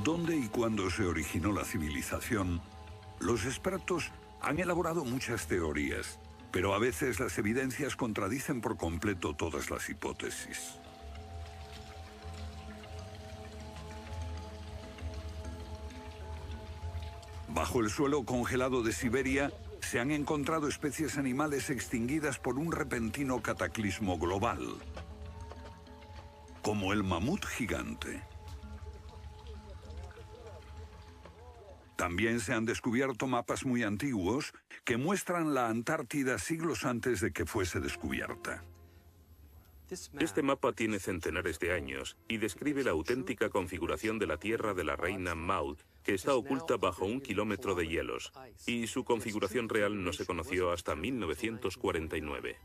dónde y cuándo se originó la civilización, los expertos han elaborado muchas teorías, pero a veces las evidencias contradicen por completo todas las hipótesis. Bajo el suelo congelado de Siberia se han encontrado especies animales extinguidas por un repentino cataclismo global, como el mamut gigante. También se han descubierto mapas muy antiguos que muestran la Antártida siglos antes de que fuese descubierta. Este mapa tiene centenares de años y describe la auténtica configuración de la Tierra de la reina Maud, que está oculta bajo 1 kilómetro de hielos, y su configuración real no se conoció hasta 1949.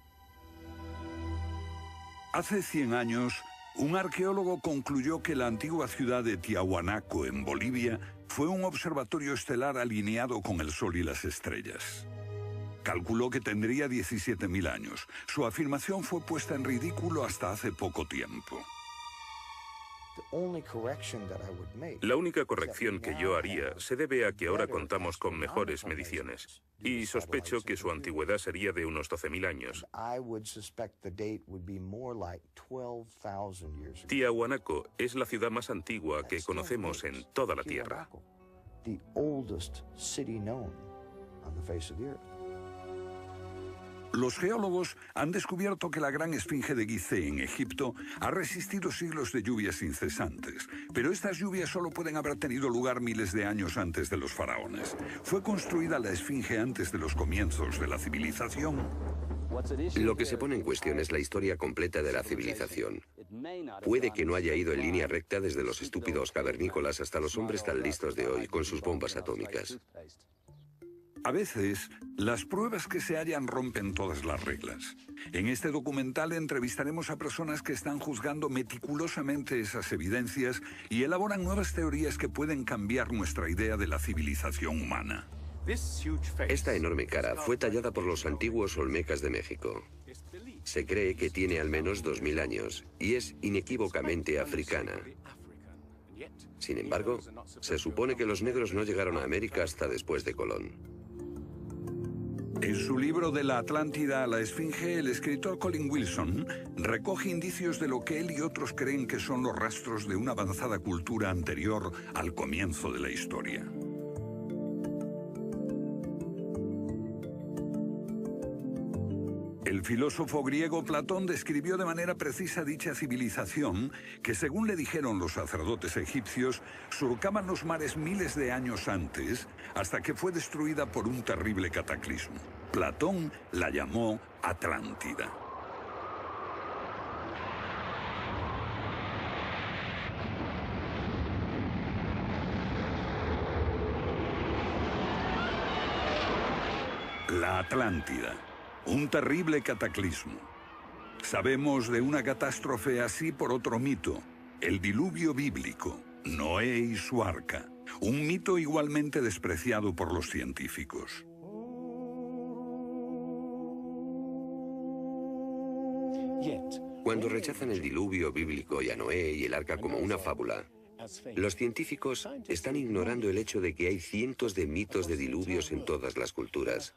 Hace 100 años, un arqueólogo concluyó que la antigua ciudad de Tiahuanaco, en Bolivia, fue un observatorio estelar alineado con el Sol y las estrellas. Calculó que tendría 17.000 años. Su afirmación fue puesta en ridículo hasta hace poco tiempo. La única corrección que yo haría se debe a que ahora contamos con mejores mediciones, y sospecho que su antigüedad sería de unos 12.000 años. Tiahuanaco es la ciudad más antigua que conocemos en toda la Tierra. Los geólogos han descubierto que la gran esfinge de Gizeh en Egipto ha resistido siglos de lluvias incesantes, pero estas lluvias solo pueden haber tenido lugar miles de años antes de los faraones. ¿Fue construida la esfinge antes de los comienzos de la civilización? Lo que se pone en cuestión es la historia completa de la civilización. Puede que no haya ido en línea recta desde los estúpidos cavernícolas hasta los hombres tan listos de hoy con sus bombas atómicas. A veces, las pruebas que se hallan rompen todas las reglas. En este documental entrevistaremos a personas que están juzgando meticulosamente esas evidencias y elaboran nuevas teorías que pueden cambiar nuestra idea de la civilización humana. Esta enorme cara fue tallada por los antiguos olmecas de México. Se cree que tiene al menos 2.000 años y es inequívocamente africana. Sin embargo, se supone que los negros no llegaron a América hasta después de Colón. En su libro De la Atlántida a la Esfinge, el escritor Colin Wilson recoge indicios de lo que él y otros creen que son los rastros de una avanzada cultura anterior al comienzo de la historia. El filósofo griego Platón describió de manera precisa dicha civilización que, según le dijeron los sacerdotes egipcios, surcaban los mares miles de años antes, hasta que fue destruida por un terrible cataclismo. Platón la llamó Atlántida. La Atlántida. Un terrible cataclismo. Sabemos de una catástrofe así por otro mito, el diluvio bíblico, Noé y su arca, un mito igualmente despreciado por los científicos. Cuando rechazan el diluvio bíblico y a Noé y el arca como una fábula, los científicos están ignorando el hecho de que hay cientos de mitos de diluvios en todas las culturas,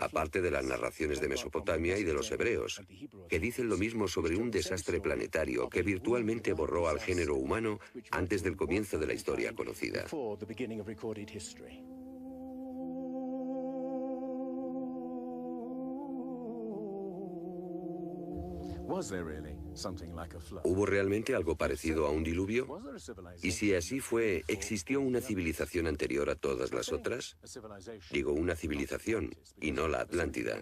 aparte de las narraciones de Mesopotamia y de los hebreos, que dicen lo mismo sobre un desastre planetario que virtualmente borró al género humano antes del comienzo de la historia conocida. ¿Hubo realmente algo parecido a un diluvio? Y si así fue, ¿existió una civilización anterior a todas las otras? Digo una civilización, y no la Atlántida.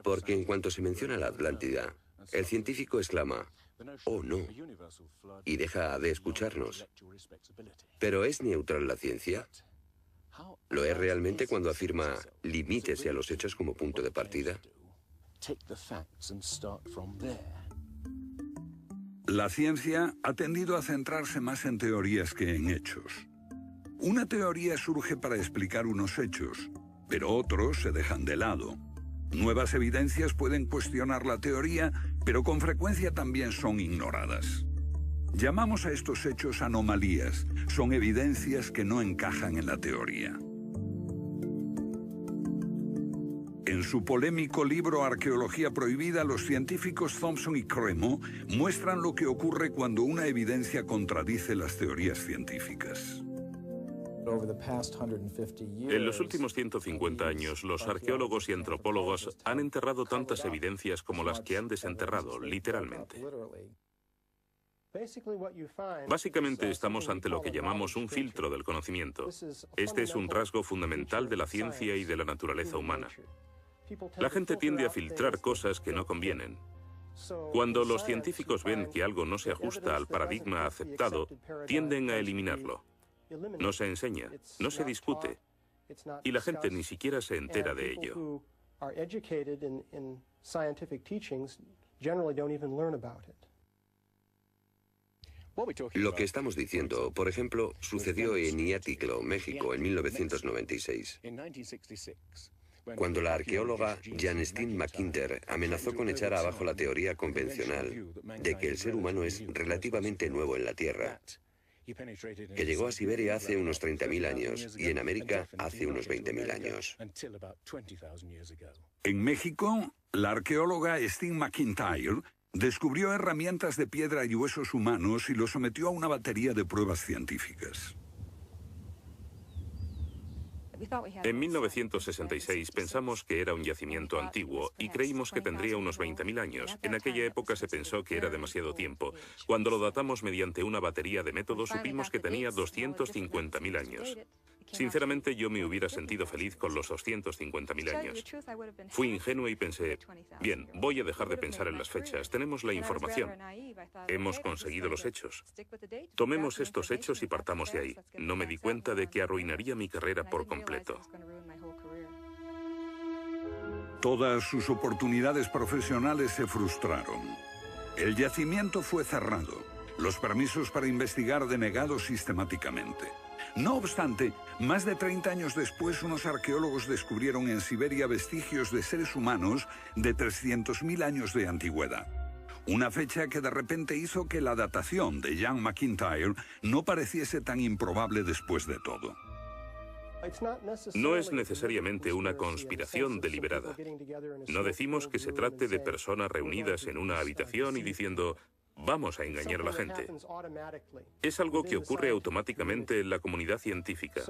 Porque en cuanto se menciona la Atlántida, el científico exclama, «Oh, no», y deja de escucharnos. ¿Pero es neutral la ciencia? ¿Lo es realmente cuando afirma «limítese a los hechos como punto de partida»? La ciencia ha tendido a centrarse más en teorías que en hechos. Una teoría surge para explicar unos hechos, pero otros se dejan de lado. Nuevas evidencias pueden cuestionar la teoría, pero con frecuencia también son ignoradas. Llamamos a estos hechos anomalías. Son evidencias que no encajan en la teoría. En su polémico libro Arqueología prohibida, los científicos Thompson y Cremo muestran lo que ocurre cuando una evidencia contradice las teorías científicas. En los últimos 150 años, los arqueólogos y antropólogos han enterrado tantas evidencias como las que han desenterrado, literalmente. Básicamente estamos ante lo que llamamos un filtro del conocimiento. Este es un rasgo fundamental de la ciencia y de la naturaleza humana. La gente tiende a filtrar cosas que no convienen. Cuando los científicos ven que algo no se ajusta al paradigma aceptado, tienden a eliminarlo. No se enseña, no se discute, y la gente ni siquiera se entera de ello. Lo que estamos diciendo, por ejemplo, sucedió en Iatitlo, México, en 1996. Cuando la arqueóloga Janestine McIntyre amenazó con echar abajo la teoría convencional de que el ser humano es relativamente nuevo en la Tierra, que llegó a Siberia hace unos 30.000 años y en América hace unos 20.000 años. En México, la arqueóloga Stine McIntyre descubrió herramientas de piedra y huesos humanos y los sometió a una batería de pruebas científicas. En 1966 pensamos que era un yacimiento antiguo y creímos que tendría unos 20.000 años. En aquella época se pensó que era demasiado tiempo. Cuando lo datamos mediante una batería de métodos, supimos que tenía 250.000 años. Sinceramente, yo me hubiera sentido feliz con los 250.000 años. Fui ingenuo y pensé, bien, voy a dejar de pensar en las fechas. Tenemos la información. Hemos conseguido los hechos. Tomemos estos hechos y partamos de ahí. No me di cuenta de que arruinaría mi carrera por completo. Todas sus oportunidades profesionales se frustraron. El yacimiento fue cerrado. Los permisos para investigar denegados sistemáticamente. No obstante, más de 30 años después, unos arqueólogos descubrieron en Siberia vestigios de seres humanos de 300.000 años de antigüedad. Una fecha que de repente hizo que la datación de Jan McIntyre no pareciese tan improbable después de todo. No es necesariamente una conspiración deliberada. No decimos que se trate de personas reunidas en una habitación y diciendo, vamos a engañar a la gente. Es algo que ocurre automáticamente en la comunidad científica.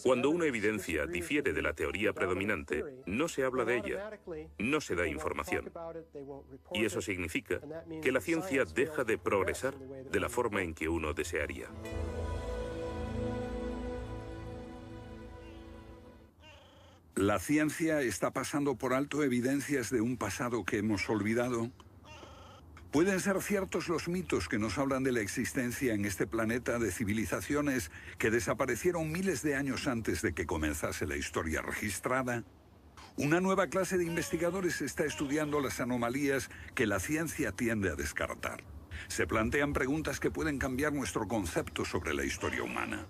Cuando una evidencia difiere de la teoría predominante, no se habla de ella, no se da información. Y eso significa que la ciencia deja de progresar de la forma en que uno desearía. ¿La ciencia está pasando por alto evidencias de un pasado que hemos olvidado? ¿Pueden ser ciertos los mitos que nos hablan de la existencia en este planeta de civilizaciones que desaparecieron miles de años antes de que comenzase la historia registrada? Una nueva clase de investigadores está estudiando las anomalías que la ciencia tiende a descartar. Se plantean preguntas que pueden cambiar nuestro concepto sobre la historia humana.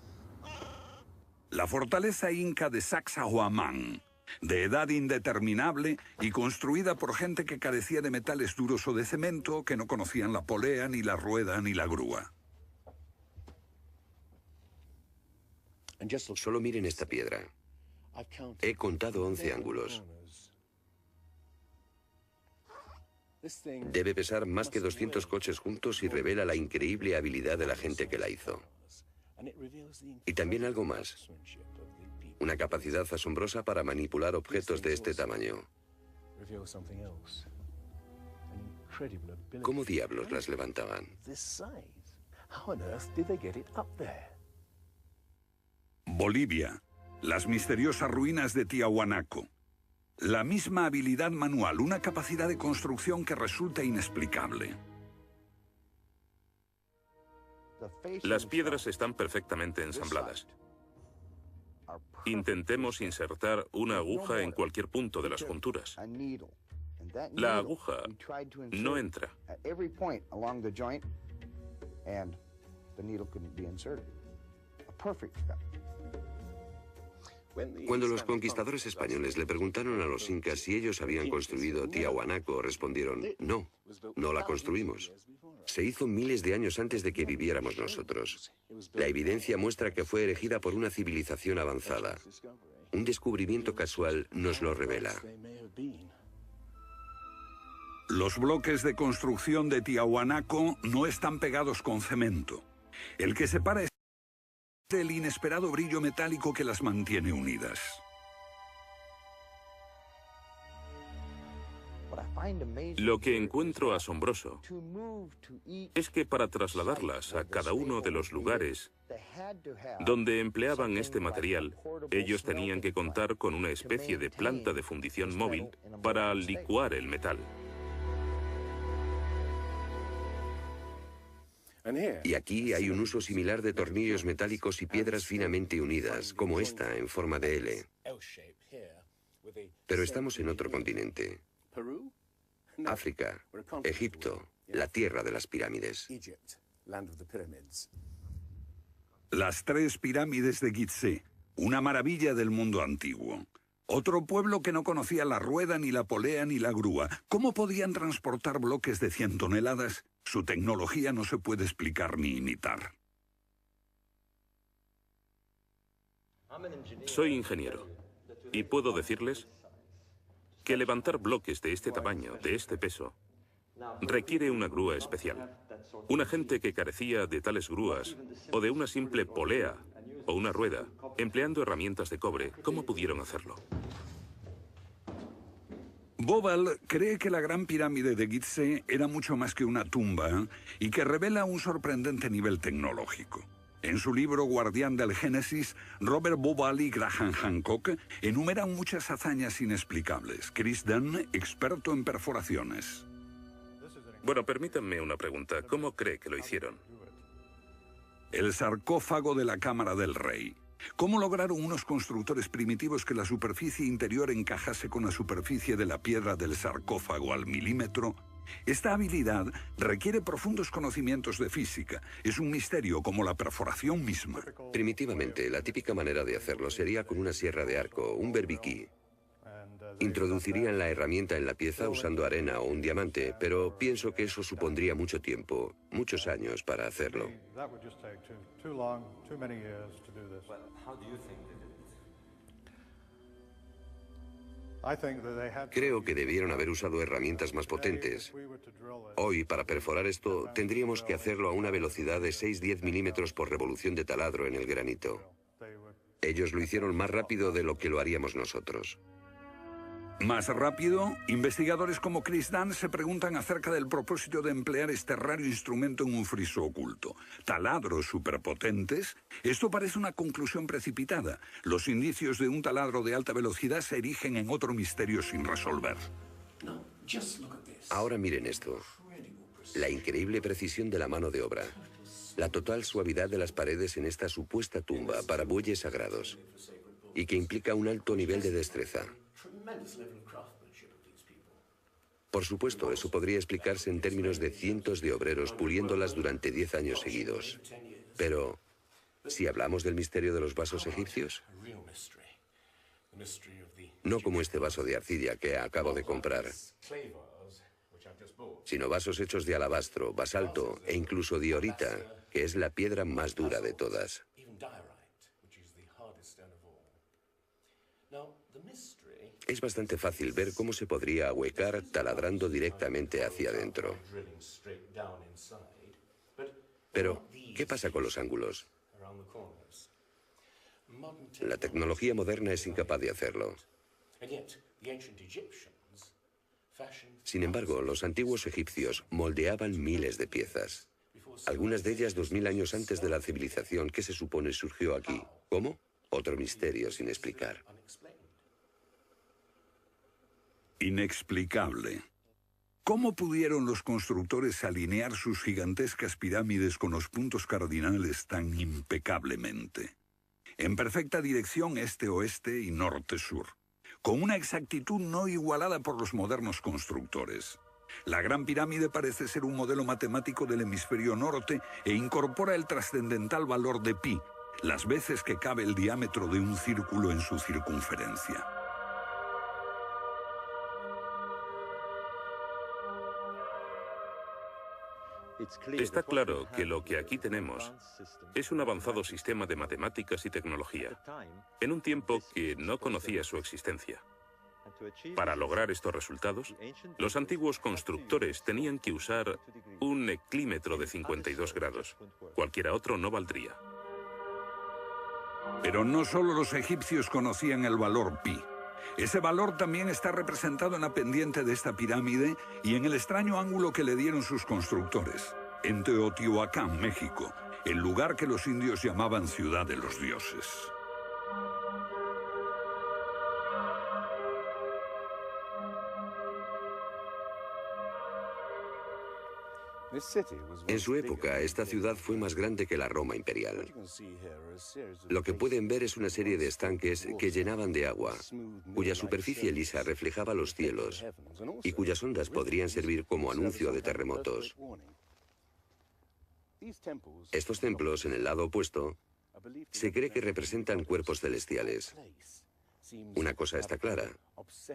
La fortaleza inca de Sacsayhuamán, de edad indeterminable y construida por gente que carecía de metales duros o de cemento, que no conocían la polea, ni la rueda, ni la grúa. Solo miren esta piedra. He contado 11 ángulos. Debe pesar más que 200 coches juntos y revela la increíble habilidad de la gente que la hizo. Y también algo más. Una capacidad asombrosa para manipular objetos de este tamaño. ¿Cómo diablos las levantaban? Bolivia. Las misteriosas ruinas de Tiahuanaco. La misma habilidad manual, una capacidad de construcción que resulta inexplicable. Las piedras están perfectamente ensambladas. Intentemos insertar una aguja en cualquier punto de las junturas. La aguja no entra. Cuando los conquistadores españoles le preguntaron a los incas si ellos habían construido Tiahuanaco, respondieron, no, no la construimos. Se hizo miles de años antes de que viviéramos nosotros. La evidencia muestra que fue erigida por una civilización avanzada. Un descubrimiento casual nos lo revela. Los bloques de construcción de Tiahuanaco no están pegados con cemento. El que separa es el inesperado brillo metálico que las mantiene unidas. Lo que encuentro asombroso es que para trasladarlas a cada uno de los lugares donde empleaban este material, ellos tenían que contar con una especie de planta de fundición móvil para licuar el metal. Y aquí hay un uso similar de tornillos metálicos y piedras finamente unidas, como esta en forma de L. Pero estamos en otro continente. África, Egipto, la tierra de las pirámides. Las 3 pirámides de Gizeh, una maravilla del mundo antiguo. Otro pueblo que no conocía la rueda, ni la polea, ni la grúa. ¿Cómo podían transportar bloques de 100 toneladas? Su tecnología no se puede explicar ni imitar. Soy ingeniero y puedo decirles que levantar bloques de este tamaño, de este peso, requiere una grúa especial. Una gente que carecía de tales grúas o de una simple polea o una rueda, empleando herramientas de cobre, ¿cómo pudieron hacerlo? Bobal cree que la Gran Pirámide de Gizeh era mucho más que una tumba y que revela un sorprendente nivel tecnológico. En su libro Guardián del Génesis, Robert Bobal y Graham Hancock enumeran muchas hazañas inexplicables. Chris Dunn, experto en perforaciones. Bueno, permítanme una pregunta. ¿Cómo cree que lo hicieron? El sarcófago de la Cámara del Rey. ¿Cómo lograron unos constructores primitivos que la superficie interior encajase con la superficie de la piedra del sarcófago al milímetro? Esta habilidad requiere profundos conocimientos de física. Es un misterio como la perforación misma. Primitivamente, la típica manera de hacerlo sería con una sierra de arco, un berbiquí. Introducirían la herramienta en la pieza usando arena o un diamante, pero pienso que eso supondría mucho tiempo, muchos años para hacerlo. Creo que debieron haber usado herramientas más potentes. Hoy, para perforar esto, tendríamos que hacerlo a una velocidad de 6-10 milímetros por revolución de taladro en el granito. Ellos lo hicieron más rápido de lo que lo haríamos nosotros. Más rápido, investigadores como Chris Dunn se preguntan acerca del propósito de emplear este raro instrumento en un friso oculto. Taladros superpotentes. Esto parece una conclusión precipitada. Los indicios de un taladro de alta velocidad se erigen en otro misterio sin resolver. Ahora miren esto. La increíble precisión de la mano de obra. La total suavidad de las paredes en esta supuesta tumba para bueyes sagrados. Y que implica un alto nivel de destreza. Por supuesto, eso podría explicarse en términos de cientos de obreros puliéndolas durante 10 años seguidos. Pero, si hablamos del misterio de los vasos egipcios, no como este vaso de arcilla que acabo de comprar, sino vasos hechos de alabastro, basalto e incluso diorita, que es la piedra más dura de todas. Es bastante fácil ver cómo se podría ahuecar taladrando directamente hacia adentro. Pero, ¿qué pasa con los ángulos? La tecnología moderna es incapaz de hacerlo. Sin embargo, los antiguos egipcios moldeaban miles de piezas. Algunas de ellas 2000 años antes de la civilización que se supone surgió aquí. ¿Cómo? Otro misterio sin explicar. Inexplicable. ¿Cómo pudieron los constructores alinear sus gigantescas pirámides con los puntos cardinales tan impecablemente? En perfecta dirección este-oeste y norte-sur, con una exactitud no igualada por los modernos constructores. La Gran Pirámide parece ser un modelo matemático del hemisferio norte e incorpora el trascendental valor de pi, las veces que cabe el diámetro de un círculo en su circunferencia. Está claro que lo que aquí tenemos es un avanzado sistema de matemáticas y tecnología, en un tiempo que no conocía su existencia. Para lograr estos resultados, los antiguos constructores tenían que usar un eclímetro de 52 grados. Cualquiera otro no valdría. Pero no solo los egipcios conocían el valor pi. Ese valor también está representado en la pendiente de esta pirámide y en el extraño ángulo que le dieron sus constructores, en Teotihuacán, México, el lugar que los indios llamaban Ciudad de los Dioses. En su época, esta ciudad fue más grande que la Roma imperial. Lo que pueden ver es una serie de estanques que llenaban de agua, cuya superficie lisa reflejaba los cielos y cuyas ondas podrían servir como anuncio de terremotos. Estos templos, en el lado opuesto, se cree que representan cuerpos celestiales. Una cosa está clara: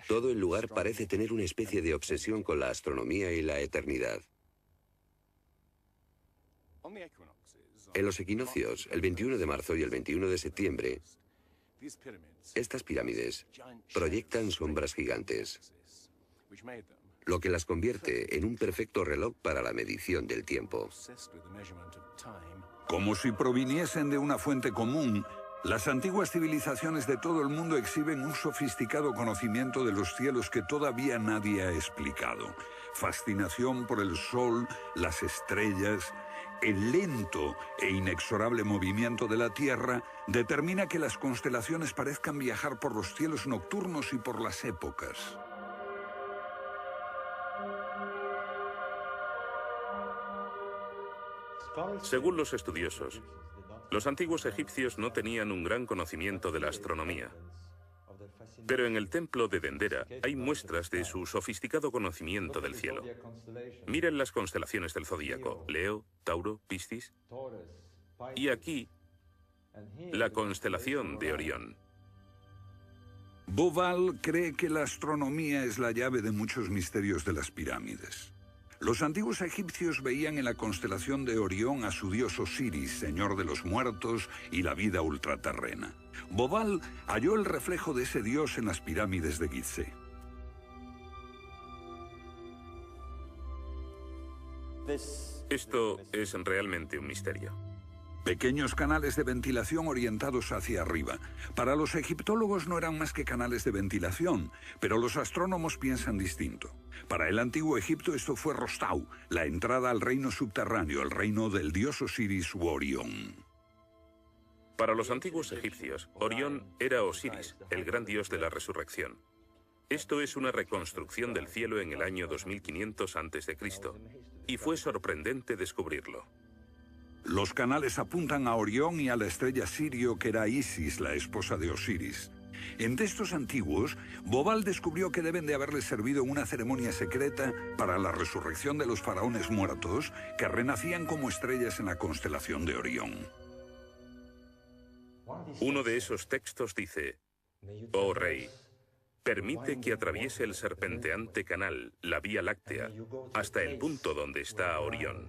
todo el lugar parece tener una especie de obsesión con la astronomía y la eternidad. En los equinoccios, el 21 de marzo y el 21 de septiembre, estas pirámides proyectan sombras gigantes, lo que las convierte en un perfecto reloj para la medición del tiempo. Como si proviniesen de una fuente común, las antiguas civilizaciones de todo el mundo exhiben un sofisticado conocimiento de los cielos que todavía nadie ha explicado. Fascinación por el sol, las estrellas. El lento e inexorable movimiento de la Tierra determina que las constelaciones parezcan viajar por los cielos nocturnos y por las épocas. Según los estudiosos, los antiguos egipcios no tenían un gran conocimiento de la astronomía. Pero en el templo de Dendera hay muestras de su sofisticado conocimiento del cielo. Miren las constelaciones del zodíaco: Leo, Tauro, Piscis. Y aquí, la constelación de Orión. Bauval cree que la astronomía es la llave de muchos misterios de las pirámides. Los antiguos egipcios veían en la constelación de Orión a su dios Osiris, señor de los muertos y la vida ultraterrena. Bauval halló el reflejo de ese dios en las pirámides de Gizeh. Esto es realmente un misterio. Pequeños canales de ventilación orientados hacia arriba. Para los egiptólogos no eran más que canales de ventilación, pero los astrónomos piensan distinto. Para el antiguo Egipto esto fue Rostau, la entrada al reino subterráneo, el reino del dios Osiris u Orión. Para los antiguos egipcios, Orión era Osiris, el gran dios de la resurrección. Esto es una reconstrucción del cielo en el año 2500 a.C., y fue sorprendente descubrirlo. Los canales apuntan a Orión y a la estrella Sirio, que era Isis, la esposa de Osiris. En textos antiguos, Bauval descubrió que deben de haberles servido una ceremonia secreta para la resurrección de los faraones muertos, que renacían como estrellas en la constelación de Orión. Uno de esos textos dice: «Oh rey, permite que atraviese el serpenteante canal, la Vía Láctea, hasta el punto donde está Orión».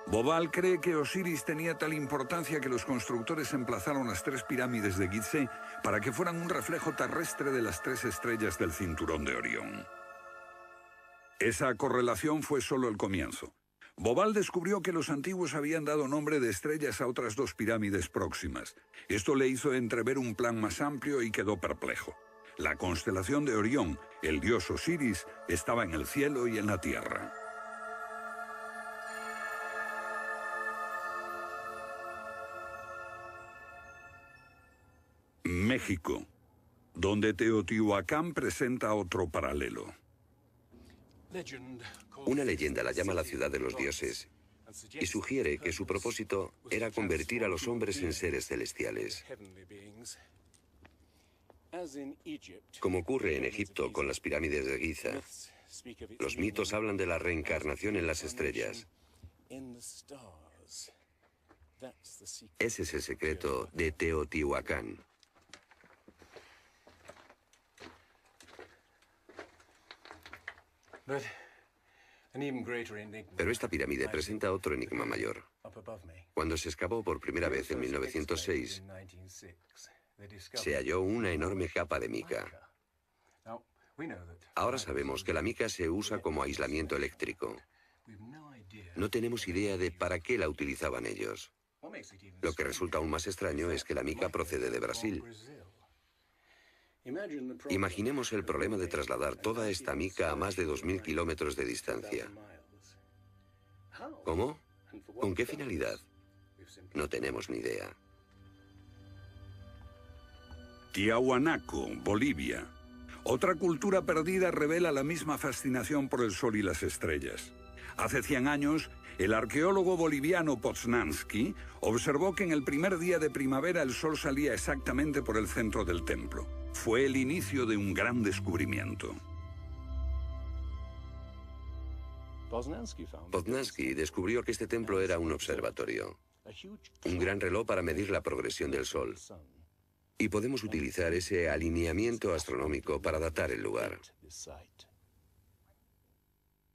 Bauval cree que Osiris tenía tal importancia que los constructores emplazaron las 3 pirámides de Gizeh para que fueran un reflejo terrestre de las 3 estrellas del cinturón de Orión. Esa correlación fue solo el comienzo. Bauval descubrió que los antiguos habían dado nombre de estrellas a otras 2 pirámides próximas. Esto le hizo entrever un plan más amplio y quedó perplejo. La constelación de Orión, el dios Osiris, estaba en el cielo y en la tierra. México, donde Teotihuacán presenta otro paralelo. Una leyenda la llama la ciudad de los dioses y sugiere que su propósito era convertir a los hombres en seres celestiales. Como ocurre en Egipto con las pirámides de Giza, los mitos hablan de la reencarnación en las estrellas. Ese es el secreto de Teotihuacán. Pero esta pirámide presenta otro enigma mayor. Cuando se excavó por primera vez en 1906, se halló una enorme capa de mica. Ahora sabemos que la mica se usa como aislamiento eléctrico. No tenemos idea de para qué la utilizaban ellos. Lo que resulta aún más extraño es que la mica procede de Brasil. Imaginemos el problema de trasladar toda esta mica a más de 2.000 kilómetros de distancia. ¿Cómo? ¿Con qué finalidad? No tenemos ni idea. Tiahuanaco, Bolivia. Otra cultura perdida revela la misma fascinación por el sol y las estrellas. Hace 100 años, el arqueólogo boliviano Poznański observó que en el primer día de primavera el sol salía exactamente por el centro del templo. Fue el inicio de un gran descubrimiento. Poznański descubrió que este templo era un observatorio, un gran reloj para medir la progresión del sol. Y podemos utilizar ese alineamiento astronómico para datar el lugar.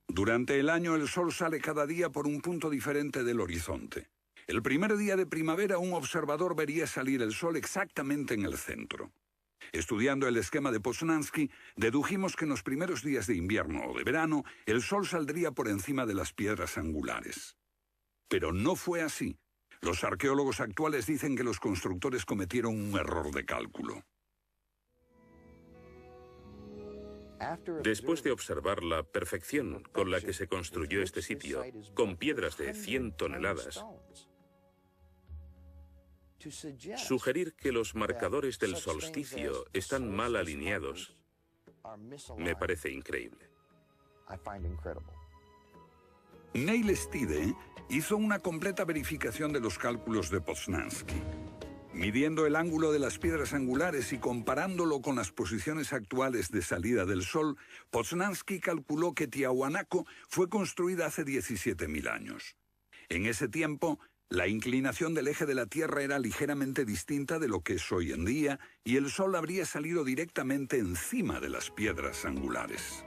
Durante el año el sol sale cada día por un punto diferente del horizonte. El primer día de primavera un observador vería salir el sol exactamente en el centro. Estudiando el esquema de Poznański, dedujimos que en los primeros días de invierno o de verano el sol saldría por encima de las piedras angulares. Pero no fue así. Los arqueólogos actuales dicen que los constructores cometieron un error de cálculo. Después de observar la perfección con la que se construyó este sitio, con piedras de 100 toneladas, sugerir que los marcadores del solsticio están mal alineados me parece increíble. Neil Stide hizo una completa verificación de los cálculos de Poznański. Midiendo el ángulo de las piedras angulares y comparándolo con las posiciones actuales de salida del Sol, Poznański calculó que Tiahuanaco fue construida hace 17.000 años. En ese tiempo, la inclinación del eje de la Tierra era ligeramente distinta de lo que es hoy en día y el Sol habría salido directamente encima de las piedras angulares.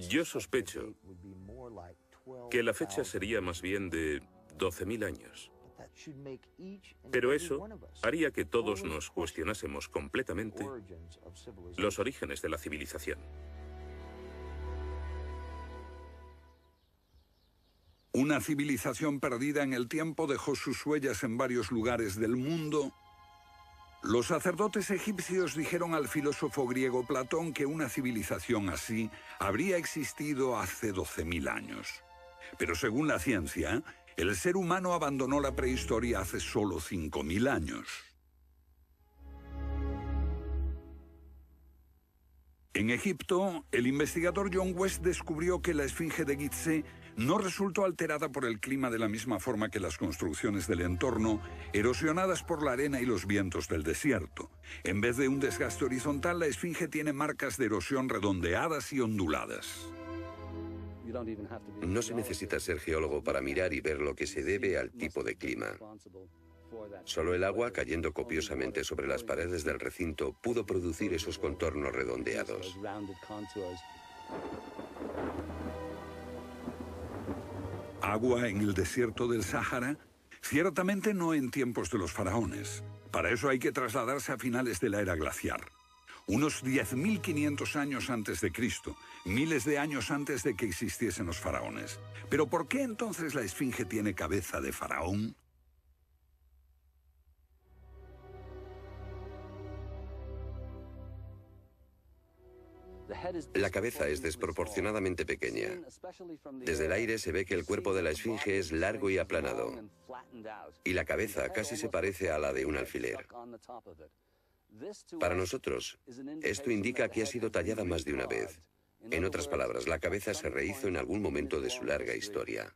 Yo sospecho que la fecha sería más bien de 12.000 años. Pero eso haría que todos nos cuestionásemos completamente los orígenes de la civilización. Una civilización perdida en el tiempo dejó sus huellas en varios lugares del mundo. Los sacerdotes egipcios dijeron al filósofo griego Platón que una civilización así habría existido hace 12.000 años. Pero según la ciencia, el ser humano abandonó la prehistoria hace solo 5.000 años. En Egipto, el investigador John West descubrió que la esfinge de Gizeh no resultó alterada por el clima de la misma forma que las construcciones del entorno, erosionadas por la arena y los vientos del desierto. En vez de un desgaste horizontal, la esfinge tiene marcas de erosión redondeadas y onduladas. No se necesita ser geólogo para mirar y ver lo que se debe al tipo de clima. Solo el agua cayendo copiosamente sobre las paredes del recinto pudo producir esos contornos redondeados. ¿Agua en el desierto del Sáhara? Ciertamente no en tiempos de los faraones. Para eso hay que trasladarse a finales de la era glaciar. Unos 10.500 años antes de Cristo, miles de años antes de que existiesen los faraones. ¿Pero por qué entonces la esfinge tiene cabeza de faraón? La cabeza es desproporcionadamente pequeña. Desde el aire se ve que el cuerpo de la esfinge es largo y aplanado, y la cabeza casi se parece a la de un alfiler. Para nosotros, esto indica que ha sido tallada más de una vez. En otras palabras, la cabeza se rehizo en algún momento de su larga historia.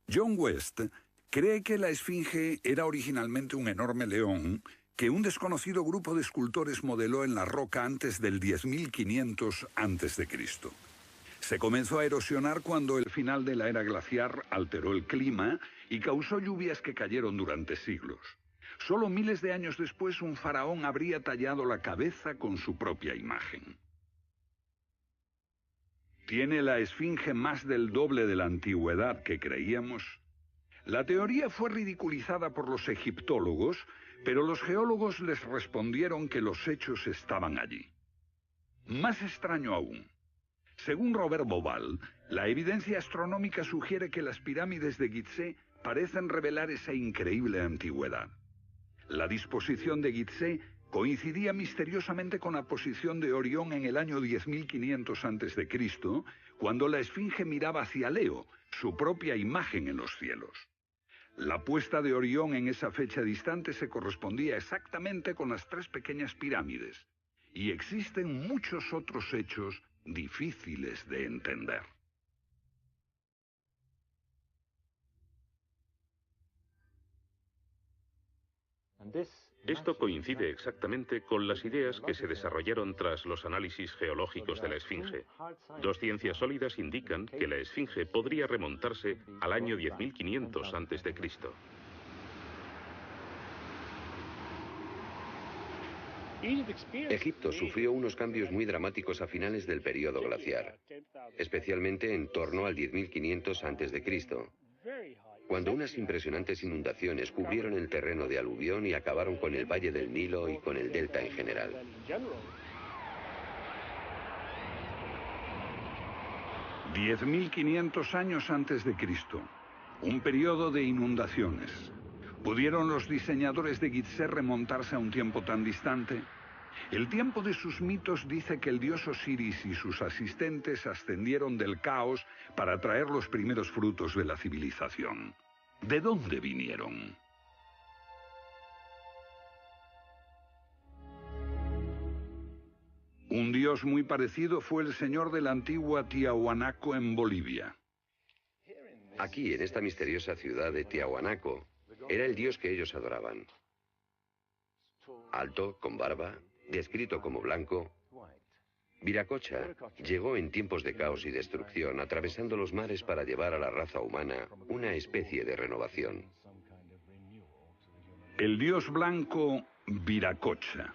John West cree que la esfinge era originalmente un enorme león que un desconocido grupo de escultores modeló en la roca antes del 10.500 a.C. Se comenzó a erosionar cuando el final de la era glaciar alteró el clima y causó lluvias que cayeron durante siglos. Solo miles de años después, un faraón habría tallado la cabeza con su propia imagen. ¿Tiene la esfinge más del doble de la antigüedad que creíamos? La teoría fue ridiculizada por los egiptólogos, pero los geólogos les respondieron que los hechos estaban allí. Más extraño aún. Según Robert Bauval, la evidencia astronómica sugiere que las pirámides de Gizeh parecen revelar esa increíble antigüedad. La disposición de Gizeh coincidía misteriosamente con la posición de Orión en el año 10.500 a.C., cuando la esfinge miraba hacia Leo, su propia imagen en los cielos. La puesta de Orión en esa fecha distante se correspondía exactamente con las tres pequeñas pirámides, y existen muchos otros hechos difíciles de entender. Esto coincide exactamente con las ideas que se desarrollaron tras los análisis geológicos de la esfinge. Dos ciencias sólidas indican que la esfinge podría remontarse al año 10.500 a.C. Egipto sufrió unos cambios muy dramáticos a finales del período glaciar, especialmente en torno al 10.500 a.C., cuando unas impresionantes inundaciones cubrieron el terreno de aluvión y acabaron con el valle del Nilo y con el delta en general. «10.500 años antes de Cristo, un periodo de inundaciones. ¿Pudieron los diseñadores de Gizeh remontarse a un tiempo tan distante? El tiempo de sus mitos dice que el dios Osiris y sus asistentes ascendieron del caos para traer los primeros frutos de la civilización. ¿De dónde vinieron? Un dios muy parecido fue el señor de la antigua Tiahuanaco en Bolivia. Aquí, en esta misteriosa ciudad de Tiahuanaco, era el dios que ellos adoraban. Alto, con barba, descrito como blanco, Viracocha llegó en tiempos de caos y destrucción, atravesando los mares para llevar a la raza humana una especie de renovación. El dios blanco Viracocha.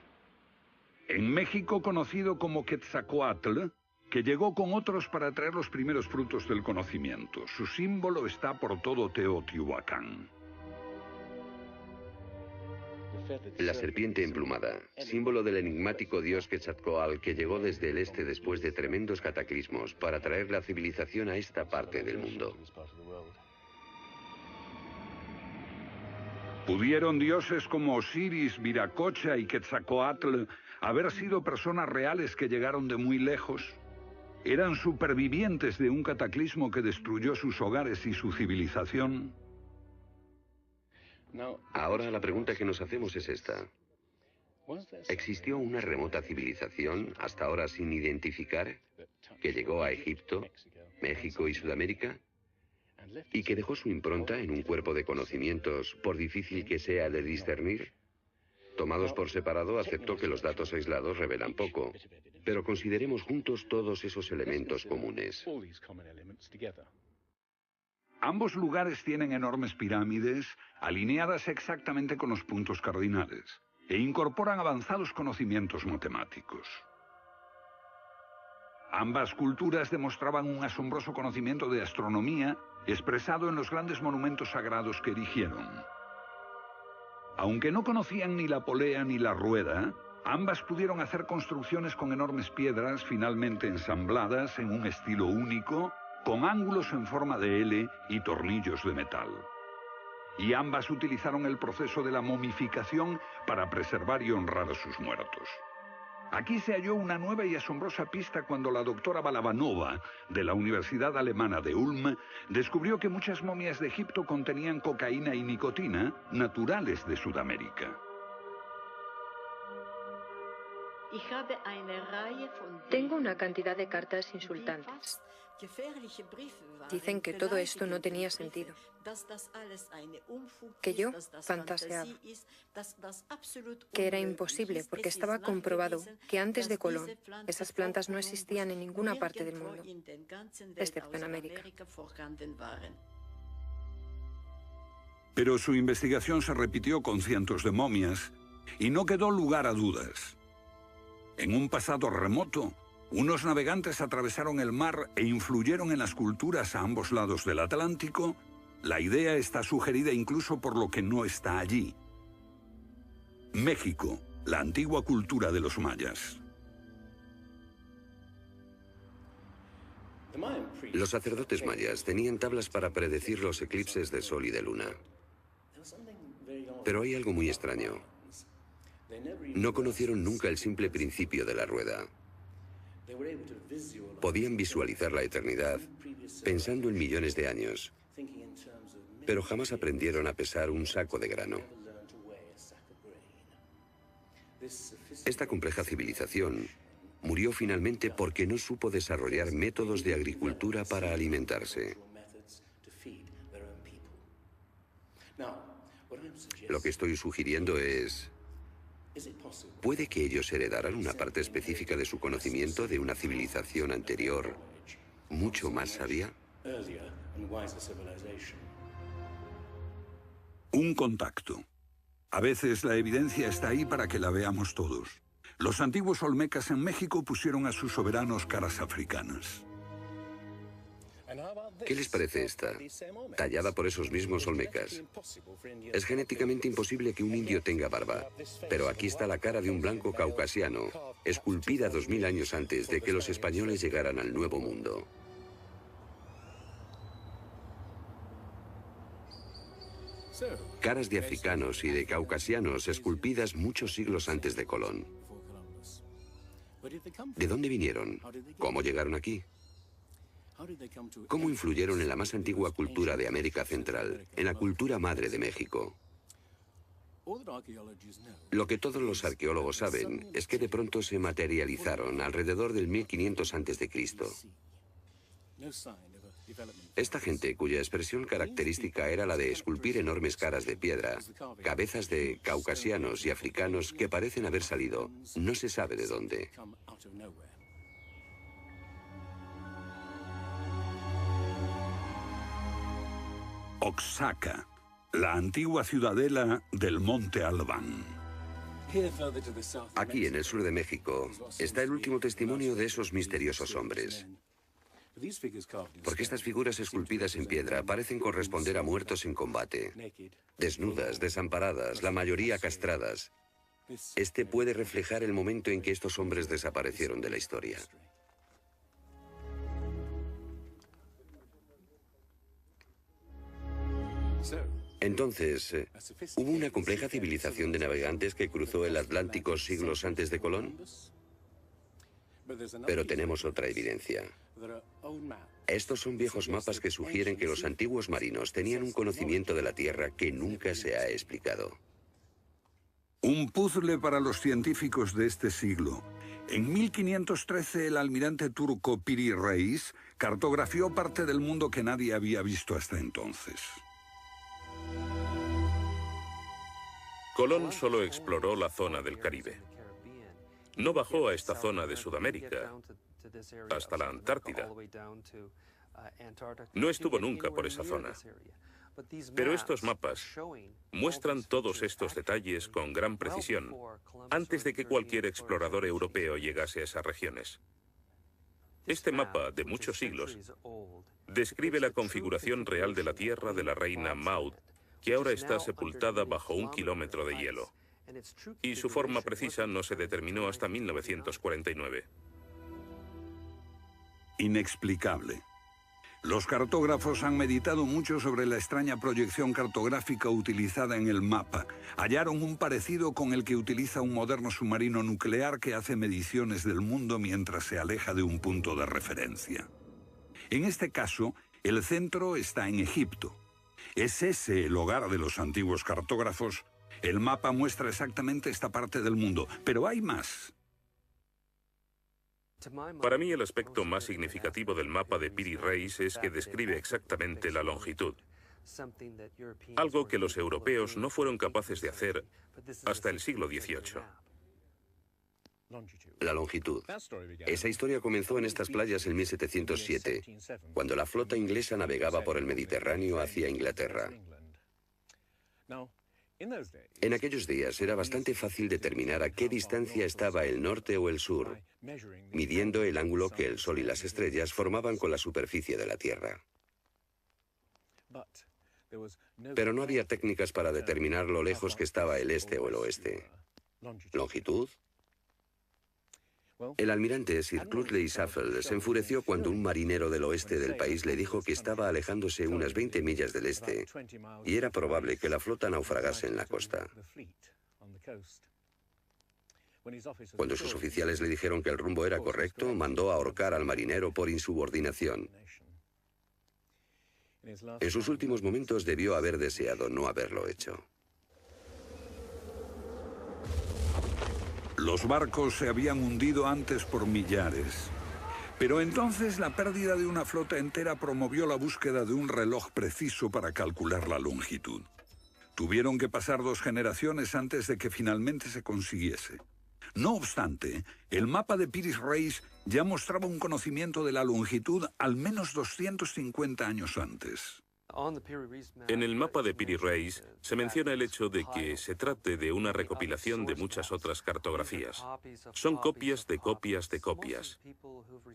En México conocido como Quetzalcóatl, que llegó con otros para traer los primeros frutos del conocimiento. Su símbolo está por todo Teotihuacán. La serpiente emplumada, símbolo del enigmático dios Quetzalcóatl que llegó desde el este después de tremendos cataclismos para traer la civilización a esta parte del mundo. ¿Pudieron dioses como Osiris, Viracocha y Quetzalcóatl haber sido personas reales que llegaron de muy lejos? ¿Eran supervivientes de un cataclismo que destruyó sus hogares y su civilización? Ahora la pregunta que nos hacemos es esta. ¿Existió una remota civilización, hasta ahora sin identificar, que llegó a Egipto, México y Sudamérica? ¿Y que dejó su impronta en un cuerpo de conocimientos, por difícil que sea de discernir? Tomados por separado, acepto que los datos aislados revelan poco, pero consideremos juntos todos esos elementos comunes. Ambos lugares tienen enormes pirámides, alineadas exactamente con los puntos cardinales, e incorporan avanzados conocimientos matemáticos. Ambas culturas demostraban un asombroso conocimiento de astronomía, expresado en los grandes monumentos sagrados que erigieron. Aunque no conocían ni la polea ni la rueda, ambas pudieron hacer construcciones con enormes piedras finalmente ensambladas en un estilo único, con ángulos en forma de L y tornillos de metal. Y ambas utilizaron el proceso de la momificación para preservar y honrar a sus muertos. Aquí se halló una nueva y asombrosa pista cuando la doctora Balabanova, de la Universidad Alemana de Ulm, descubrió que muchas momias de Egipto contenían cocaína y nicotina, naturales de Sudamérica. Tengo una cantidad de cartas insultantes. Dicen que todo esto no tenía sentido, que yo fantaseaba, que era imposible porque estaba comprobado que antes de Colón esas plantas no existían en ninguna parte del mundo, excepto en América. Pero su investigación se repitió con cientos de momias y no quedó lugar a dudas. En un pasado remoto, unos navegantes atravesaron el mar e influyeron en las culturas a ambos lados del Atlántico. La idea está sugerida incluso por lo que no está allí. México, la antigua cultura de los mayas. Los sacerdotes mayas tenían tablas para predecir los eclipses de sol y de luna. Pero hay algo muy extraño. No conocieron nunca el simple principio de la rueda. Podían visualizar la eternidad pensando en millones de años, pero jamás aprendieron a pesar un saco de grano. Esta compleja civilización murió finalmente porque no supo desarrollar métodos de agricultura para alimentarse. Lo que estoy sugiriendo es... ¿puede que ellos heredaran una parte específica de su conocimiento de una civilización anterior, mucho más sabia? Un contacto. A veces la evidencia está ahí para que la veamos todos. Los antiguos olmecas en México pusieron a sus soberanos caras africanas. ¿Qué les parece esta? Tallada por esos mismos olmecas. Es genéticamente imposible que un indio tenga barba, pero aquí está la cara de un blanco caucasiano, esculpida 2000 años antes de que los españoles llegaran al Nuevo Mundo. Caras de africanos y de caucasianos esculpidas muchos siglos antes de Colón. ¿De dónde vinieron? ¿Cómo llegaron aquí? ¿Cómo influyeron en la más antigua cultura de América Central, en la cultura madre de México? Lo que todos los arqueólogos saben es que de pronto se materializaron alrededor del 1500 a.C. Esta gente, cuya expresión característica era la de esculpir enormes caras de piedra, cabezas de caucasianos y africanos que parecen haber salido, no se sabe de dónde. Oaxaca, la antigua ciudadela del Monte Albán. Aquí, en el sur de México, está el último testimonio de esos misteriosos hombres. Porque estas figuras esculpidas en piedra parecen corresponder a muertos en combate, desnudas, desamparadas, la mayoría castradas. Este puede reflejar el momento en que estos hombres desaparecieron de la historia. Entonces, ¿hubo una compleja civilización de navegantes que cruzó el Atlántico siglos antes de Colón? Pero tenemos otra evidencia. Estos son viejos mapas que sugieren que los antiguos marinos tenían un conocimiento de la Tierra que nunca se ha explicado. Un puzzle para los científicos de este siglo. En 1513 el almirante turco Piri Reis cartografió parte del mundo que nadie había visto hasta entonces. Colón solo exploró la zona del Caribe. No bajó a esta zona de Sudamérica, hasta la Antártida. No estuvo nunca por esa zona. Pero estos mapas muestran todos estos detalles con gran precisión, antes de que cualquier explorador europeo llegase a esas regiones. Este mapa, de muchos siglos, describe la configuración real de la tierra de la reina Maud, que ahora está sepultada bajo 1 kilómetro de hielo. Y su forma precisa no se determinó hasta 1949. Inexplicable. Los cartógrafos han meditado mucho sobre la extraña proyección cartográfica utilizada en el mapa. Hallaron un parecido con el que utiliza un moderno submarino nuclear que hace mediciones del mundo mientras se aleja de un punto de referencia. En este caso, el centro está en Egipto. ¿Es ese el hogar de los antiguos cartógrafos? El mapa muestra exactamente esta parte del mundo, pero hay más. Para mí, el aspecto más significativo del mapa de Piri Reis es que describe exactamente la longitud. Algo que los europeos no fueron capaces de hacer hasta el siglo XVIII. La longitud. Esa historia comenzó en estas playas en 1707, cuando la flota inglesa navegaba por el Mediterráneo hacia Inglaterra. En aquellos días era bastante fácil determinar a qué distancia estaba el norte o el sur, midiendo el ángulo que el Sol y las estrellas formaban con la superficie de la Tierra. Pero no había técnicas para determinar lo lejos que estaba el este o el oeste. ¿Longitud? El almirante Sir Clutley Safel se enfureció cuando un marinero del oeste del país le dijo que estaba alejándose unas 20 millas del este y era probable que la flota naufragase en la costa. Cuando sus oficiales le dijeron que el rumbo era correcto, mandó ahorcar al marinero por insubordinación. En sus últimos momentos debió haber deseado no haberlo hecho. Los barcos se habían hundido antes por millares. Pero entonces la pérdida de una flota entera promovió la búsqueda de un reloj preciso para calcular la longitud. Tuvieron que pasar 2 generaciones antes de que finalmente se consiguiese. No obstante, el mapa de Piri-Reis ya mostraba un conocimiento de la longitud al menos 250 años antes. En el mapa de Piri-Reis se menciona el hecho de que se trate de una recopilación de muchas otras cartografías. Son copias de copias de copias.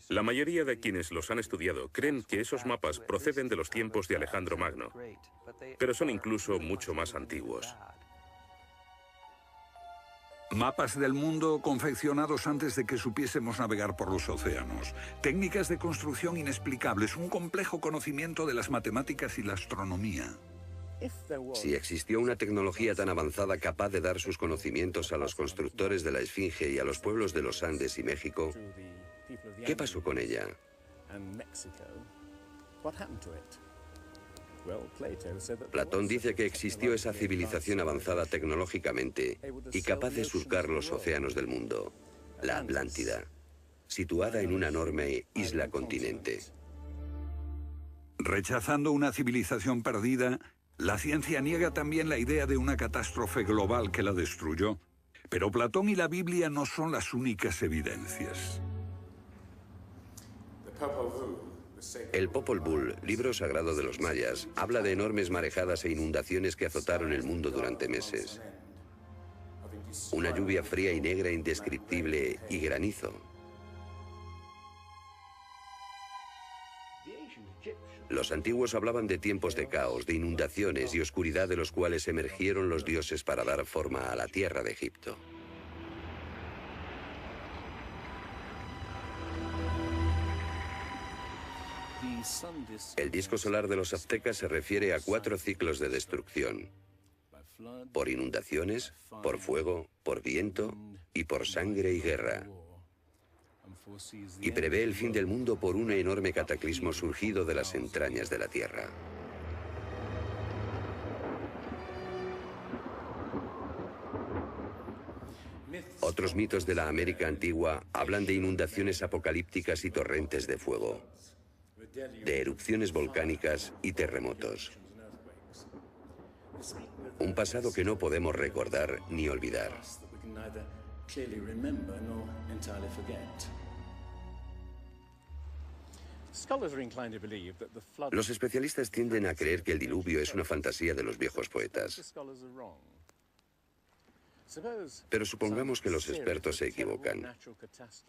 La mayoría de quienes los han estudiado creen que esos mapas proceden de los tiempos de Alejandro Magno, pero son incluso mucho más antiguos. Mapas del mundo confeccionados antes de que supiésemos navegar por los océanos. Técnicas de construcción inexplicables, un complejo conocimiento de las matemáticas y la astronomía. Si existió una tecnología tan avanzada capaz de dar sus conocimientos a los constructores de la Esfinge y a los pueblos de los Andes y México, ¿qué pasó con ella? Platón dice que existió esa civilización avanzada tecnológicamente y capaz de surcar los océanos del mundo, la Atlántida, situada en una enorme isla-continente. Rechazando una civilización perdida, la ciencia niega también la idea de una catástrofe global que la destruyó. Pero Platón y la Biblia no son las únicas evidencias. El Popol Vuh, libro sagrado de los mayas, habla de enormes marejadas e inundaciones que azotaron el mundo durante meses. Una lluvia fría y negra indescriptible y granizo. Los antiguos hablaban de tiempos de caos, de inundaciones y oscuridad de los cuales emergieron los dioses para dar forma a la tierra de Egipto. El disco solar de los aztecas se refiere a 4 ciclos de destrucción: por inundaciones, por fuego, por viento y por sangre y guerra. Y prevé el fin del mundo por un enorme cataclismo surgido de las entrañas de la tierra. Otros mitos de la América antigua hablan de inundaciones apocalípticas y torrentes de fuego, de erupciones volcánicas y terremotos. Un pasado que no podemos recordar ni olvidar. Los especialistas tienden a creer que el diluvio es una fantasía de los viejos poetas. Pero supongamos que los expertos se equivocan.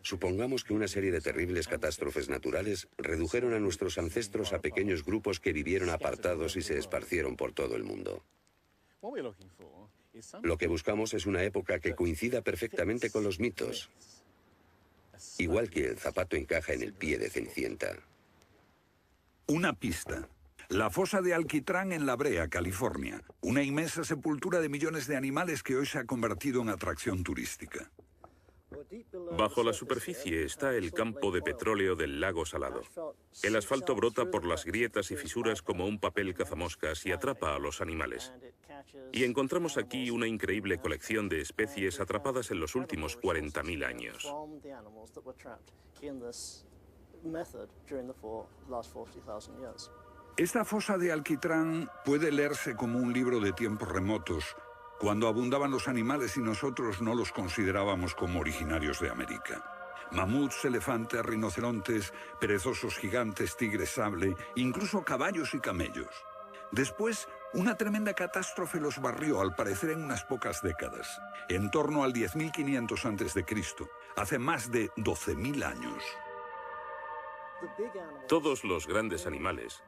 Supongamos que una serie de terribles catástrofes naturales redujeron a nuestros ancestros a pequeños grupos que vivieron apartados y se esparcieron por todo el mundo. Lo que buscamos es una época que coincida perfectamente con los mitos, igual que el zapato encaja en el pie de Cenicienta. Una pista. La fosa de Alquitrán en La Brea, California. Una inmensa sepultura de millones de animales que hoy se ha convertido en atracción turística. Bajo la superficie está el campo de petróleo del lago Salado. El asfalto brota por las grietas y fisuras como un papel cazamoscas y atrapa a los animales. Y encontramos aquí una increíble colección de especies atrapadas en los últimos 40.000 años. Esta fosa de Alquitrán puede leerse como un libro de tiempos remotos, cuando abundaban los animales y nosotros no los considerábamos como originarios de América. Mamuts, elefantes, rinocerontes, perezosos gigantes, tigres sable, incluso caballos y camellos. Después Una tremenda catástrofe los barrió, al parecer, en unas pocas décadas, en torno al 10.500 a.C., hace más de 12.000 años. Todos los grandes animales,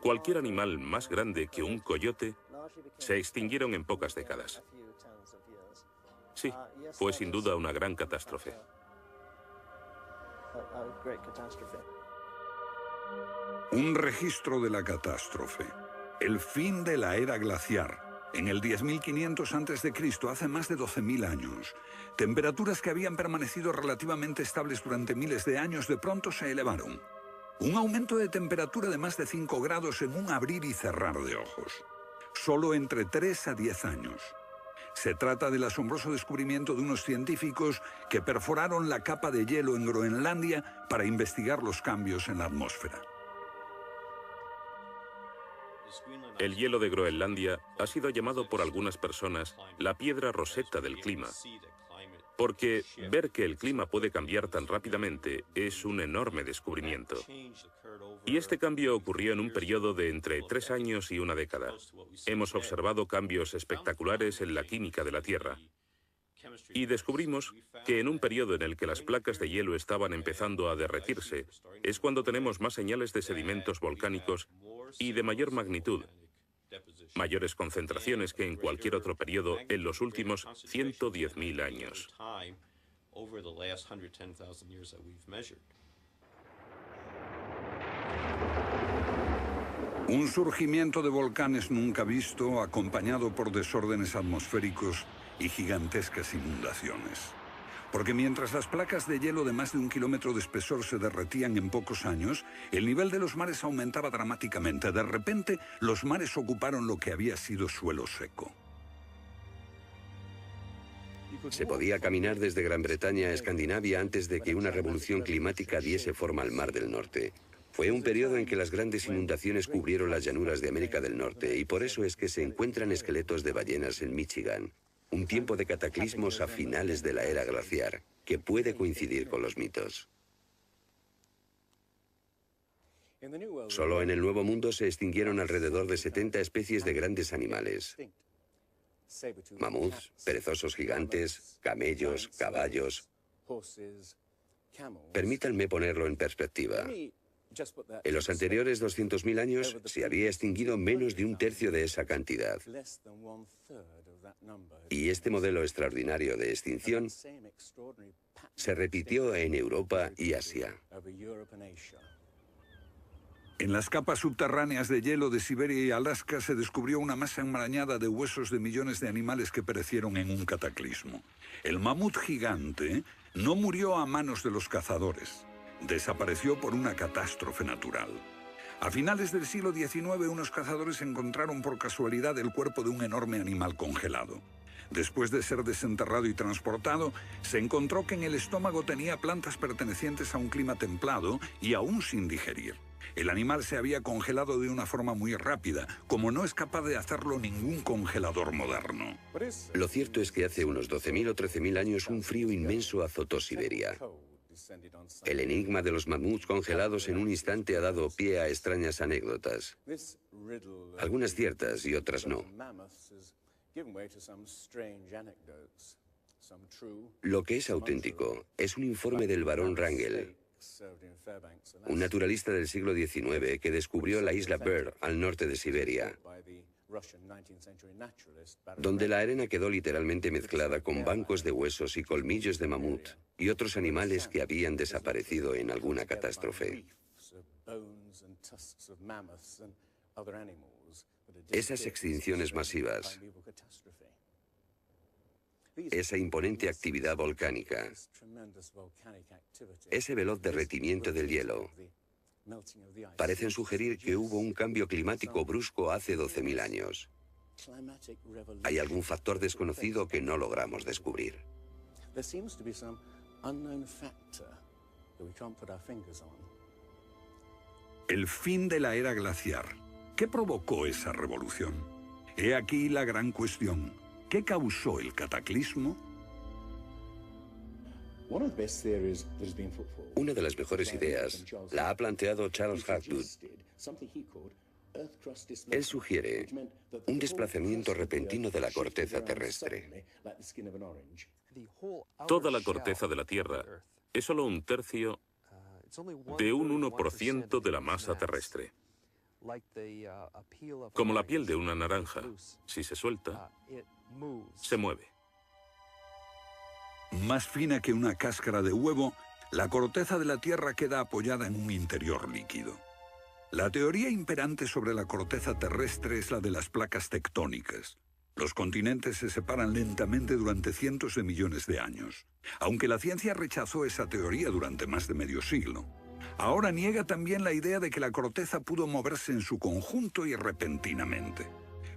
cualquier animal más grande que un coyote, se extinguieron en pocas décadas. Sí, fue sin duda una gran catástrofe. Un registro de la catástrofe. El fin de la era glaciar. En el 10.500 a.C., hace más de 12.000 años. Temperaturas que habían permanecido relativamente estables durante miles de años de pronto se elevaron. Un aumento de temperatura de más de 5 grados en un abrir y cerrar de ojos. Solo entre 3 a 10 años. Se trata del asombroso descubrimiento de unos científicos que perforaron la capa de hielo en Groenlandia para investigar los cambios en la atmósfera. El hielo de Groenlandia ha sido llamado por algunas personas la piedra roseta del clima, porque ver que el clima puede cambiar tan rápidamente es un enorme descubrimiento. Y este cambio ocurrió en un periodo de entre 3 años y una década. Hemos observado cambios espectaculares en la química de la Tierra. Y descubrimos que en un periodo en el que las placas de hielo estaban empezando a derretirse, es cuando tenemos más señales de sedimentos volcánicos y de mayor magnitud, mayores concentraciones que en cualquier otro periodo en los últimos 110.000 años. Un surgimiento de volcanes nunca visto, acompañado por desórdenes atmosféricos y gigantescas inundaciones. Porque mientras las placas de hielo de más de 1 kilómetro de espesor se derretían en pocos años, el nivel de los mares aumentaba dramáticamente. De repente, los mares ocuparon lo que había sido suelo seco. Se podía caminar desde Gran Bretaña a Escandinavia antes de que una revolución climática diese forma al Mar del Norte. Fue un periodo en que las grandes inundaciones cubrieron las llanuras de América del Norte y por eso es que se encuentran esqueletos de ballenas en Michigan. Un tiempo de cataclismos a finales de la era glaciar, que puede coincidir con los mitos. Solo en el Nuevo Mundo se extinguieron alrededor de 70 especies de grandes animales. Mamuts, perezosos gigantes, camellos, caballos. Permítanme ponerlo en perspectiva. En los anteriores 200.000 años se había extinguido menos de 1/3 de esa cantidad. Y este modelo extraordinario de extinción se repitió en Europa y Asia. En las capas subterráneas de hielo de Siberia y Alaska se descubrió una masa enmarañada de huesos de millones de animales que perecieron en un cataclismo. El mamut gigante no murió a manos de los cazadores. Desapareció por una catástrofe natural. A finales del siglo XIX, unos cazadores encontraron por casualidad el cuerpo de un enorme animal congelado. Después de ser desenterrado y transportado, se encontró que en el estómago tenía plantas pertenecientes a un clima templado y aún sin digerir. El animal se había congelado de una forma muy rápida, como no es capaz de hacerlo ningún congelador moderno. Lo cierto es que hace unos 12.000 o 13.000 años un frío inmenso azotó Siberia. El enigma de los mamuts congelados en un instante ha dado pie a extrañas anécdotas. Algunas ciertas y otras no. Lo que es auténtico es un informe del barón Wrangel, un naturalista del siglo XIX que descubrió la isla Byrd al norte de Siberia, donde la arena quedó literalmente mezclada con bancos de huesos y colmillos de mamut y otros animales que habían desaparecido en alguna catástrofe. Esas extinciones masivas, esa imponente actividad volcánica, ese veloz derretimiento del hielo, parecen sugerir que hubo un cambio climático brusco hace 12.000 años. Hay algún factor desconocido que no logramos descubrir. El fin de la era glaciar. ¿Qué provocó esa revolución? He aquí la gran cuestión. ¿Qué causó el cataclismo? Una de las mejores ideas la ha planteado Charles Hapgood. Él sugiere un desplazamiento repentino de la corteza terrestre. Toda la corteza de la Tierra es solo un tercio de un 1% de la masa terrestre. Como la piel de una naranja, si se suelta, se mueve. Más fina que una cáscara de huevo, la corteza de la Tierra queda apoyada en un interior líquido. La teoría imperante sobre la corteza terrestre es la de las placas tectónicas. Los continentes se separan lentamente durante cientos de millones de años, aunque la ciencia rechazó esa teoría durante más de medio siglo. Ahora niega también la idea de que la corteza pudo moverse en su conjunto y repentinamente.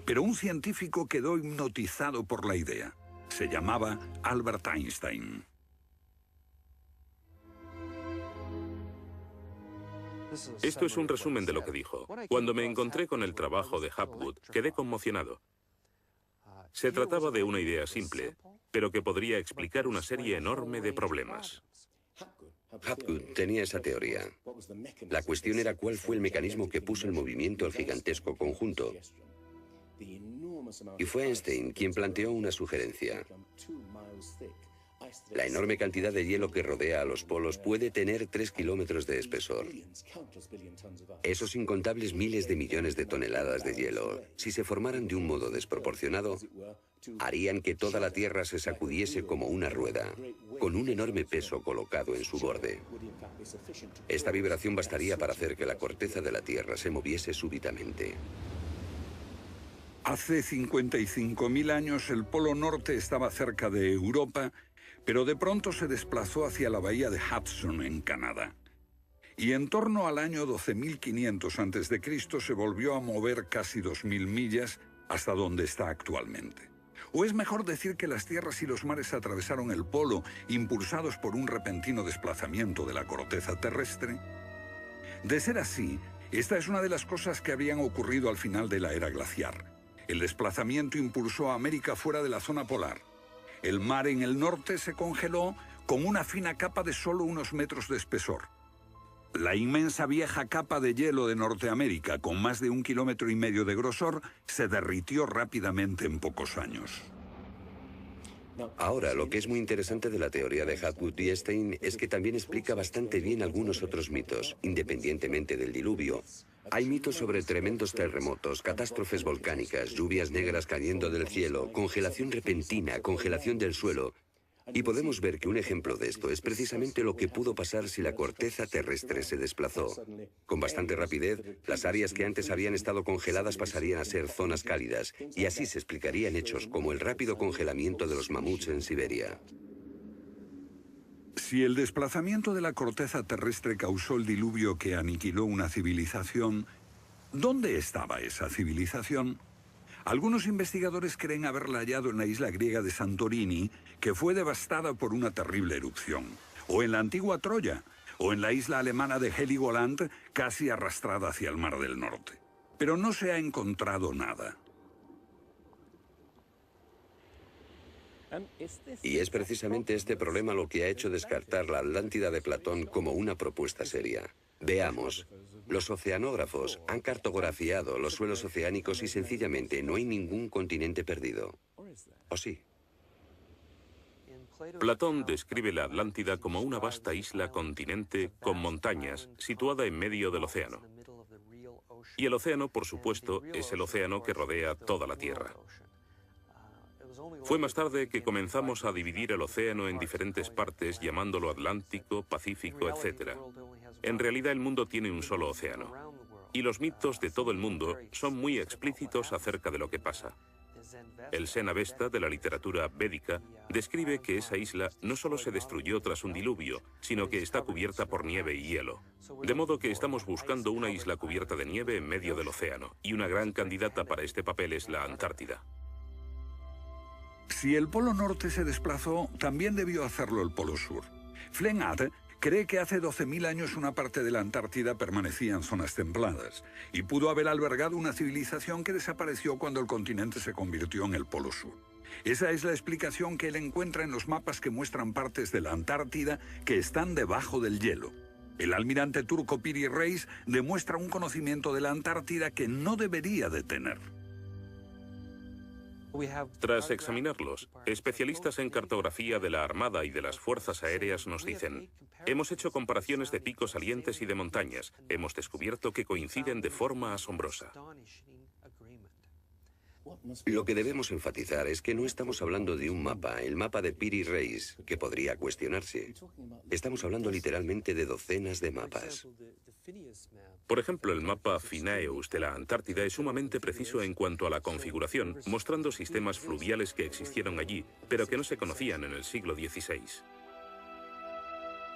Pero un científico quedó hipnotizado por la idea. Se llamaba Albert Einstein. Esto es un resumen de lo que dijo. Cuando me encontré con el trabajo de Hapgood, quedé conmocionado. Se trataba de una idea simple, pero que podría explicar una serie enorme de problemas. Hapgood tenía esa teoría. La cuestión era cuál fue el mecanismo que puso en movimiento el gigantesco conjunto. Y fue Einstein quien planteó una sugerencia. La enorme cantidad de hielo que rodea a los polos puede tener 3 kilómetros de espesor. Esos incontables miles de millones de toneladas de hielo, si se formaran de un modo desproporcionado, harían que toda la Tierra se sacudiese como una rueda, con un enorme peso colocado en su borde. Esta vibración bastaría para hacer que la corteza de la Tierra se moviese súbitamente. Hace 55.000 años el Polo Norte estaba cerca de Europa, pero de pronto se desplazó hacia la bahía de Hudson, en Canadá. Y en torno al año 12.500 a.C. se volvió a mover casi 2.000 millas hasta donde está actualmente. O es mejor decir que las tierras y los mares atravesaron el polo, impulsados por un repentino desplazamiento de la corteza terrestre. De ser así, esta es una de las cosas que habían ocurrido al final de la era glaciar. El desplazamiento impulsó a América fuera de la zona polar. El mar en el norte se congeló con una fina capa de solo unos metros de espesor. La inmensa vieja capa de hielo de Norteamérica, con más de 1,5 kilómetros de grosor, se derritió rápidamente en pocos años. Ahora, lo que es muy interesante de la teoría de Hapgood y Einstein es que también explica bastante bien algunos otros mitos, independientemente del diluvio. Hay mitos sobre tremendos terremotos, catástrofes volcánicas, lluvias negras cayendo del cielo, congelación repentina, congelación del suelo. Y podemos ver que un ejemplo de esto es precisamente lo que pudo pasar si la corteza terrestre se desplazó. Con bastante rapidez, las áreas que antes habían estado congeladas pasarían a ser zonas cálidas, y así se explicarían hechos como el rápido congelamiento de los mamuts en Siberia. Si el desplazamiento de la corteza terrestre causó el diluvio que aniquiló una civilización, ¿dónde estaba esa civilización? Algunos investigadores creen haberla hallado en la isla griega de Santorini, que fue devastada por una terrible erupción, o en la antigua Troya, o en la isla alemana de Heligoland, casi arrastrada hacia el Mar del Norte. Pero no se ha encontrado nada. Y es precisamente este problema lo que ha hecho descartar la Atlántida de Platón como una propuesta seria. Veamos. Los oceanógrafos han cartografiado los suelos oceánicos y sencillamente no hay ningún continente perdido. ¿O sí? Platón describe la Atlántida como una vasta isla-continente con montañas, situada en medio del océano. Y el océano, por supuesto, es el océano que rodea toda la Tierra. Fue más tarde que comenzamos a dividir el océano en diferentes partes, llamándolo Atlántico, Pacífico, etc. En realidad el mundo tiene un solo océano. Y los mitos de todo el mundo son muy explícitos acerca de lo que pasa. El Sena-Vesta, de la literatura védica, describe que esa isla no solo se destruyó tras un diluvio, sino que está cubierta por nieve y hielo. De modo que estamos buscando una isla cubierta de nieve en medio del océano, y una gran candidata para este papel es la Antártida. Si el Polo Norte se desplazó, también debió hacerlo el Polo Sur. Flennat cree que hace 12.000 años una parte de la Antártida permanecía en zonas templadas y pudo haber albergado una civilización que desapareció cuando el continente se convirtió en el Polo Sur. Esa es la explicación que él encuentra en los mapas que muestran partes de la Antártida que están debajo del hielo. El almirante turco Piri Reis demuestra un conocimiento de la Antártida que no debería de tener. Tras examinarlos, especialistas en cartografía de la Armada y de las Fuerzas Aéreas nos dicen: hemos hecho comparaciones de picos salientes y de montañas. Hemos descubierto que coinciden de forma asombrosa. Lo que debemos enfatizar es que no estamos hablando de un mapa, el mapa de Piri Reis, que podría cuestionarse. Estamos hablando literalmente de docenas de mapas. Por ejemplo, el mapa Phineus de la Antártida es sumamente preciso en cuanto a la configuración, mostrando sistemas fluviales que existieron allí, pero que no se conocían en el siglo XVI.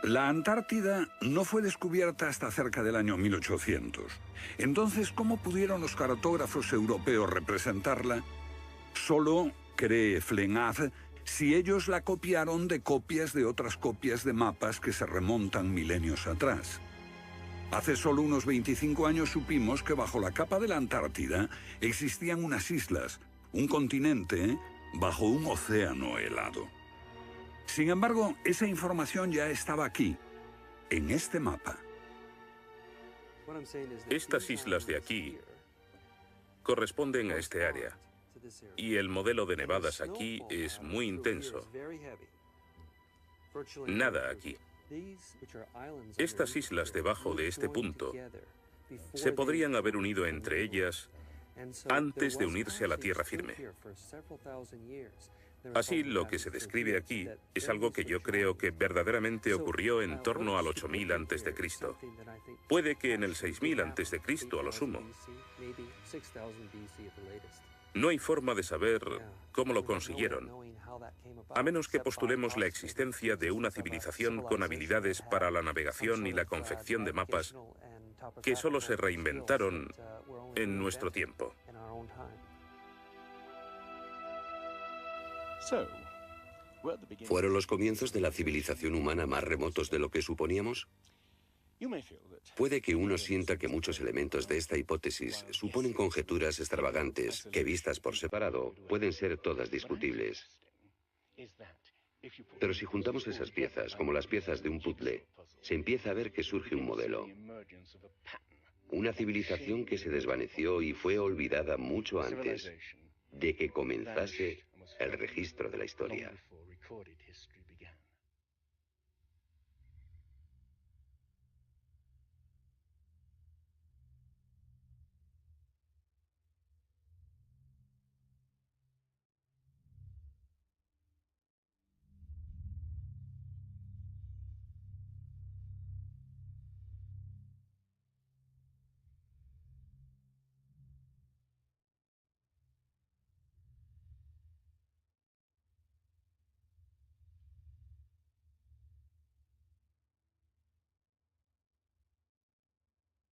La Antártida no fue descubierta hasta cerca del año 1800. Entonces, ¿cómo pudieron los cartógrafos europeos representarla? Solo, cree Flenaz, si ellos la copiaron de copias de otras copias de mapas que se remontan milenios atrás. Hace solo unos 25 años supimos que bajo la capa de la Antártida existían unas islas, un continente bajo un océano helado. Sin embargo, esa información ya estaba aquí, en este mapa. Estas islas de aquí corresponden a este área, y el modelo de nevadas aquí es muy intenso. Nada aquí. Estas islas debajo de este punto se podrían haber unido entre ellas antes de unirse a la tierra firme. Así, lo que se describe aquí es algo que yo creo que verdaderamente ocurrió en torno al 8000 a.C. Puede que en el 6000 a.C. a lo sumo. No hay forma de saber cómo lo consiguieron, a menos que postulemos la existencia de una civilización con habilidades para la navegación y la confección de mapas que solo se reinventaron en nuestro tiempo. ¿Fueron los comienzos de la civilización humana más remotos de lo que suponíamos? Puede que uno sienta que muchos elementos de esta hipótesis suponen conjeturas extravagantes que, vistas por separado, pueden ser todas discutibles. Pero si juntamos esas piezas, como las piezas de un puzzle, se empieza a ver que surge un modelo. Una civilización que se desvaneció y fue olvidada mucho antes de que comenzase el registro de la historia.